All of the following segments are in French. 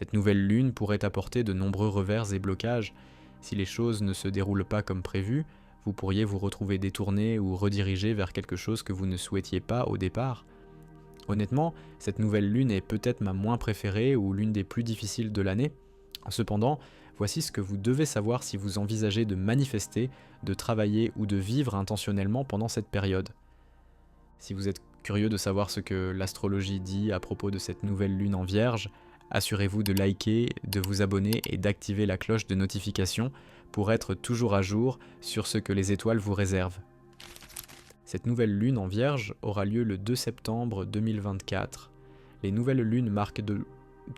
Cette nouvelle lune pourrait apporter de nombreux revers et blocages. Si les choses ne se déroulent pas comme prévu, vous pourriez vous retrouver détourné ou redirigé vers quelque chose que vous ne souhaitiez pas au départ. Honnêtement, cette nouvelle lune est peut-être ma moins préférée ou l'une des plus difficiles de l'année. Cependant, voici ce que vous devez savoir si vous envisagez de manifester, de travailler ou de vivre intentionnellement pendant cette période. Si vous êtes curieux de savoir ce que l'astrologie dit à propos de cette nouvelle lune en Vierge, assurez-vous de liker, de vous abonner et d'activer la cloche de notification pour être toujours à jour sur ce que les étoiles vous réservent. Cette nouvelle lune en Vierge aura lieu le 2 septembre 2024. Les nouvelles lunes marquent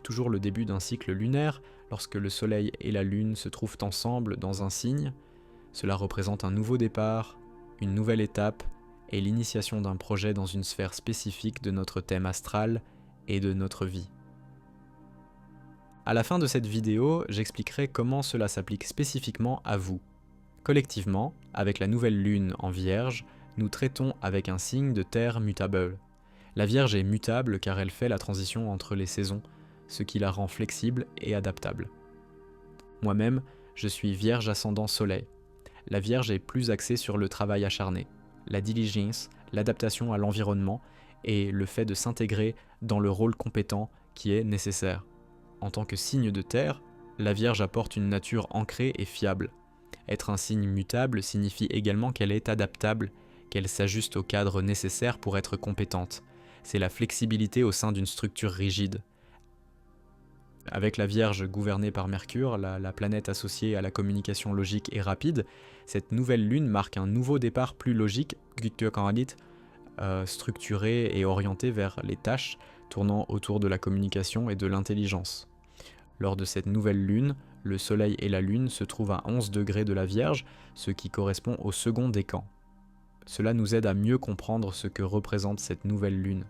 toujours le début d'un cycle lunaire lorsque le Soleil et la Lune se trouvent ensemble dans un signe. Cela représente un nouveau départ, une nouvelle étape et l'initiation d'un projet dans une sphère spécifique de notre thème astral et de notre vie. À la fin de cette vidéo, j'expliquerai comment cela s'applique spécifiquement à vous. Collectivement, avec la nouvelle lune en Vierge, nous traitons avec un signe de terre mutable. La Vierge est mutable car elle fait la transition entre les saisons, ce qui la rend flexible et adaptable. Moi-même, je suis Vierge ascendant Soleil. La Vierge est plus axée sur le travail acharné, la diligence, l'adaptation à l'environnement et le fait de s'intégrer dans le rôle compétent qui est nécessaire. En tant que signe de terre, la Vierge apporte une nature ancrée et fiable. Être un signe mutable signifie également qu'elle est adaptable, qu'elle s'ajuste au cadre nécessaire pour être compétente. C'est la flexibilité au sein d'une structure rigide. Avec la Vierge gouvernée par Mercure, la planète associée à la communication logique et rapide, cette nouvelle lune marque un nouveau départ plus logique, structuré et orienté vers les tâches tournant autour de la communication et de l'intelligence. Lors de cette nouvelle lune, le Soleil et la Lune se trouvent à 11 degrés de la Vierge, ce qui correspond au second décan. Cela nous aide à mieux comprendre ce que représente cette nouvelle lune.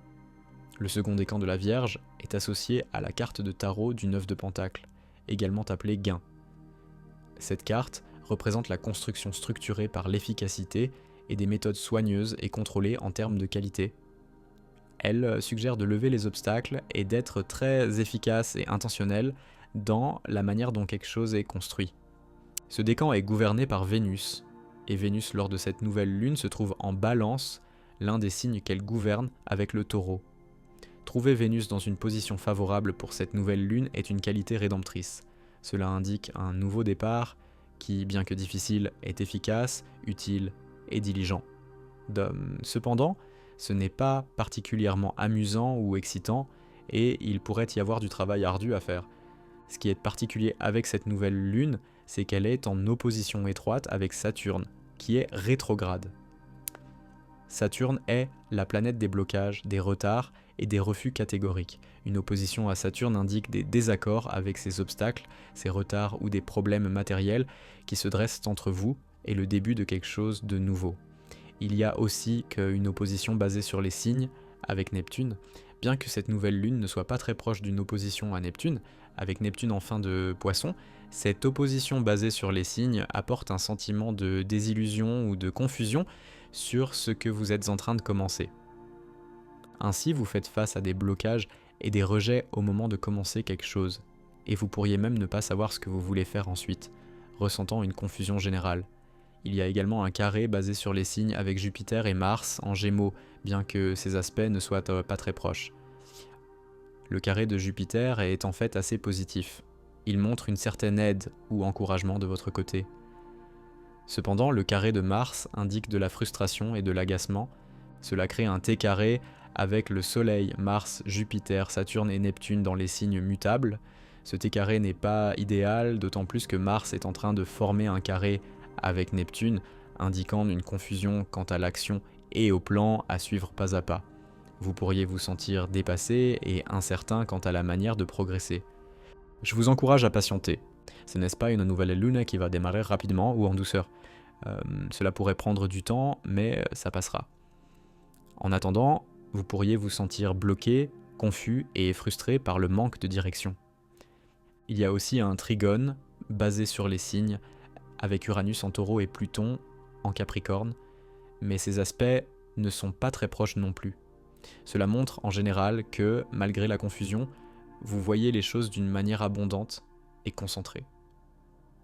Le second décan de la Vierge est associé à la carte de tarot du 9 de Pentacle, également appelée Gain. Cette carte représente la construction structurée par l'efficacité et des méthodes soigneuses et contrôlées en termes de qualité. Elle suggère de lever les obstacles et d'être très efficace et intentionnel dans la manière dont quelque chose est construit. Ce décan est gouverné par Vénus, et Vénus lors de cette nouvelle lune se trouve en Balance, l'un des signes qu'elle gouverne avec le Taureau. Trouver Vénus dans une position favorable pour cette nouvelle lune est une qualité rédemptrice. Cela indique un nouveau départ qui, bien que difficile, est efficace, utile et diligent. Cependant, ce n'est pas particulièrement amusant ou excitant et il pourrait y avoir du travail ardu à faire. Ce qui est particulier avec cette nouvelle lune, c'est qu'elle est en opposition étroite avec Saturne, qui est rétrograde. Saturne est la planète des blocages, des retards et des refus catégoriques. Une opposition à Saturne indique des désaccords avec ces obstacles, ces retards ou des problèmes matériels qui se dressent entre vous et le début de quelque chose de nouveau. Il y a aussi une opposition basée sur les signes avec Neptune, bien que cette nouvelle lune ne soit pas très proche d'une opposition à Neptune, avec Neptune en fin de Poisson, cette opposition basée sur les signes apporte un sentiment de désillusion ou de confusion sur ce que vous êtes en train de commencer. Ainsi, vous faites face à des blocages et des rejets au moment de commencer quelque chose, et vous pourriez même ne pas savoir ce que vous voulez faire ensuite, ressentant une confusion générale. Il y a également un carré basé sur les signes avec Jupiter et Mars en Gémeaux, bien que ces aspects ne soient pas très proches. Le carré de Jupiter est en fait assez positif. Il montre une certaine aide ou encouragement de votre côté. Cependant, le carré de Mars indique de la frustration et de l'agacement. Cela crée un T carré avec le Soleil, Mars, Jupiter, Saturne et Neptune dans les signes mutables. Ce T carré n'est pas idéal, d'autant plus que Mars est en train de former un carré avec Neptune, indiquant une confusion quant à l'action et au plan à suivre pas à pas. Vous pourriez vous sentir dépassé et incertain quant à la manière de progresser. Je vous encourage à patienter. Ce n'est pas une nouvelle lune qui va démarrer rapidement ou en douceur. Cela pourrait prendre du temps, mais ça passera. En attendant, vous pourriez vous sentir bloqué, confus et frustré par le manque de direction. Il y a aussi un trigone basé sur les signes, avec Uranus en Taureau et Pluton en Capricorne, mais ces aspects ne sont pas très proches non plus. Cela montre en général que, malgré la confusion, vous voyez les choses d'une manière abondante et concentrée.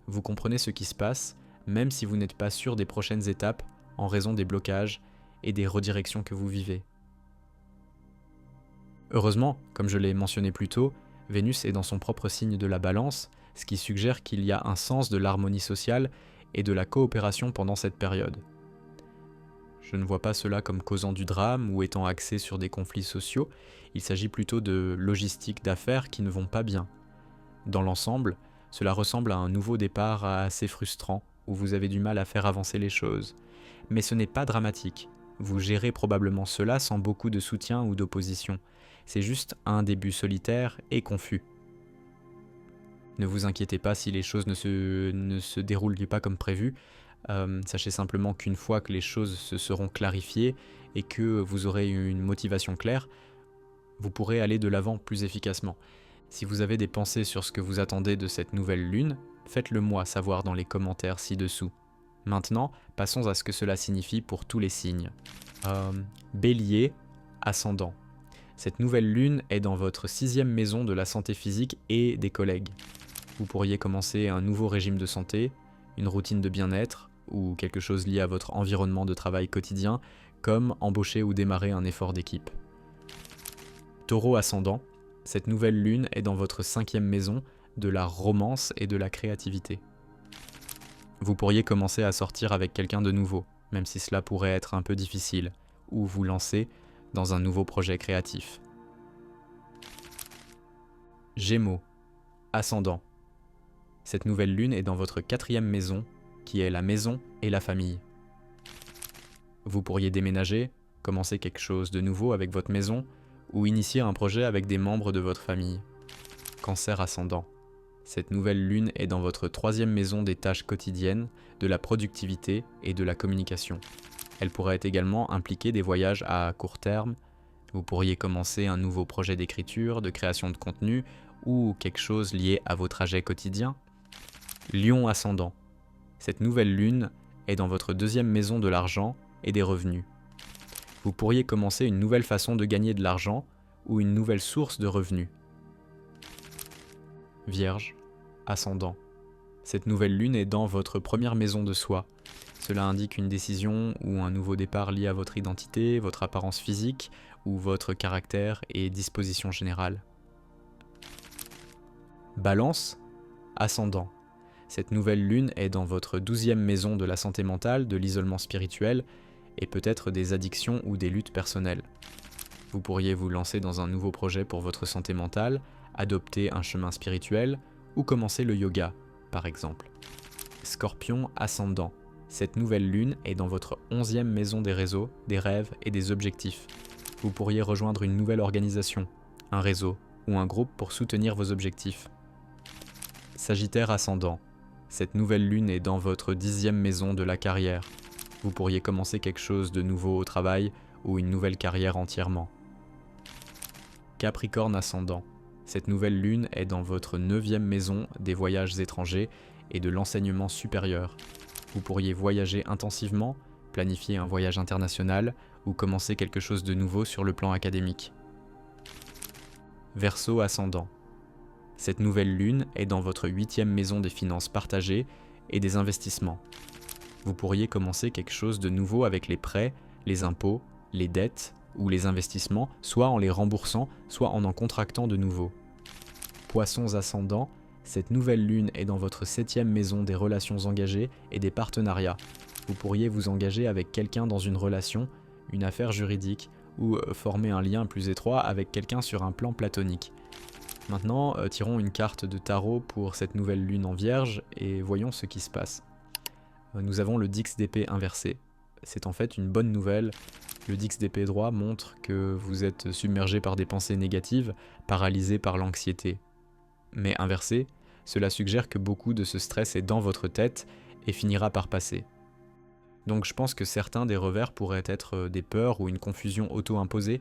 Vous comprenez ce qui se passe, même si vous n'êtes pas sûr des prochaines étapes en raison des blocages et des redirections que vous vivez. Heureusement, comme je l'ai mentionné plus tôt, Vénus est dans son propre signe de la Balance, ce qui suggère qu'il y a un sens de l'harmonie sociale et de la coopération pendant cette période. Je ne vois pas cela comme causant du drame ou étant axé sur des conflits sociaux, il s'agit plutôt de logistique d'affaires qui ne vont pas bien. Dans l'ensemble, cela ressemble à un nouveau départ assez frustrant, où vous avez du mal à faire avancer les choses. Mais ce n'est pas dramatique, vous gérez probablement cela sans beaucoup de soutien ou d'opposition. C'est juste un début solitaire et confus. Ne vous inquiétez pas si les choses ne se déroulent pas comme prévu. Sachez simplement qu'une fois que les choses se seront clarifiées et que vous aurez une motivation claire, vous pourrez aller de l'avant plus efficacement. Si vous avez des pensées sur ce que vous attendez de cette nouvelle lune, faites-le moi savoir dans les commentaires ci-dessous. Maintenant, passons à ce que cela signifie pour tous les signes. Bélier, ascendant. Cette nouvelle lune est dans votre 6e maison de la santé physique et des collègues. Vous pourriez commencer un nouveau régime de santé, une routine de bien-être ou quelque chose lié à votre environnement de travail quotidien, comme embaucher ou démarrer un effort d'équipe. Taureau ascendant, cette nouvelle lune est dans votre 5e maison de la romance et de la créativité. Vous pourriez commencer à sortir avec quelqu'un de nouveau, même si cela pourrait être un peu difficile, ou vous lancer dans un nouveau projet créatif. Gémeaux, ascendant. Cette nouvelle lune est dans votre 4e maison, qui est la maison et la famille. Vous pourriez déménager, commencer quelque chose de nouveau avec votre maison, ou initier un projet avec des membres de votre famille. Cancer ascendant. Cette nouvelle lune est dans votre 3e maison des tâches quotidiennes, de la productivité et de la communication. Elle pourrait également impliquer des voyages à court terme. Vous pourriez commencer un nouveau projet d'écriture, de création de contenu ou quelque chose lié à vos trajets quotidiens. Lion ascendant. Cette nouvelle lune est dans votre 2e maison de l'argent et des revenus. Vous pourriez commencer une nouvelle façon de gagner de l'argent ou une nouvelle source de revenus. Vierge, ascendant. Cette nouvelle lune est dans votre 1re maison de soi. Cela indique une décision ou un nouveau départ lié à votre identité, votre apparence physique ou votre caractère et disposition générale. Balance, ascendant. Cette nouvelle lune est dans votre 12e maison de la santé mentale, de l'isolement spirituel et peut-être des addictions ou des luttes personnelles. Vous pourriez vous lancer dans un nouveau projet pour votre santé mentale, adopter un chemin spirituel ou commencer le yoga, par exemple. Scorpion ascendant. Cette nouvelle lune est dans votre 11e maison des réseaux, des rêves et des objectifs. Vous pourriez rejoindre une nouvelle organisation, un réseau ou un groupe pour soutenir vos objectifs. Sagittaire ascendant. Cette nouvelle lune est dans votre 10e maison de la carrière. Vous pourriez commencer quelque chose de nouveau au travail ou une nouvelle carrière entièrement. Capricorne ascendant. Cette nouvelle lune est dans votre 9e maison des voyages étrangers et de l'enseignement supérieur. Vous pourriez voyager intensivement, planifier un voyage international ou commencer quelque chose de nouveau sur le plan académique. Verseau ascendant. Cette nouvelle lune est dans votre 8e maison des finances partagées et des investissements. Vous pourriez commencer quelque chose de nouveau avec les prêts, les impôts, les dettes ou les investissements, soit en les remboursant, soit en contractant de nouveau. Poissons ascendants, cette nouvelle lune est dans votre 7e maison des relations engagées et des partenariats. Vous pourriez vous engager avec quelqu'un dans une relation, une affaire juridique ou former un lien plus étroit avec quelqu'un sur un plan platonique. Maintenant, tirons une carte de tarot pour cette nouvelle lune en Vierge et voyons ce qui se passe. Nous avons le Dix d'épée inversé. C'est en fait une bonne nouvelle. Le Dix d'épée droit montre que vous êtes submergé par des pensées négatives, paralysé par l'anxiété. Mais inversé, cela suggère que beaucoup de ce stress est dans votre tête et finira par passer. Donc je pense que certains des revers pourraient être des peurs ou une confusion auto-imposée,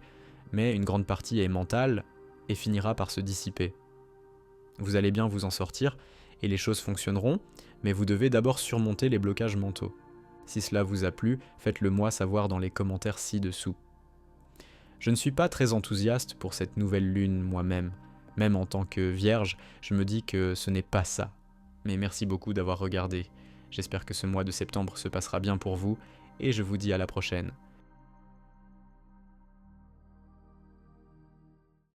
mais une grande partie est mentale et finira par se dissiper. Vous allez bien vous en sortir et les choses fonctionneront, mais vous devez d'abord surmonter les blocages mentaux. Si cela vous a plu, faites-le moi savoir dans les commentaires ci-dessous. Je ne suis pas très enthousiaste pour cette nouvelle lune moi-même, Même en tant que vierge, je me dis que ce n'est pas ça. Mais merci beaucoup d'avoir regardé. J'espère que ce mois de septembre se passera bien pour vous, et je vous dis à la prochaine.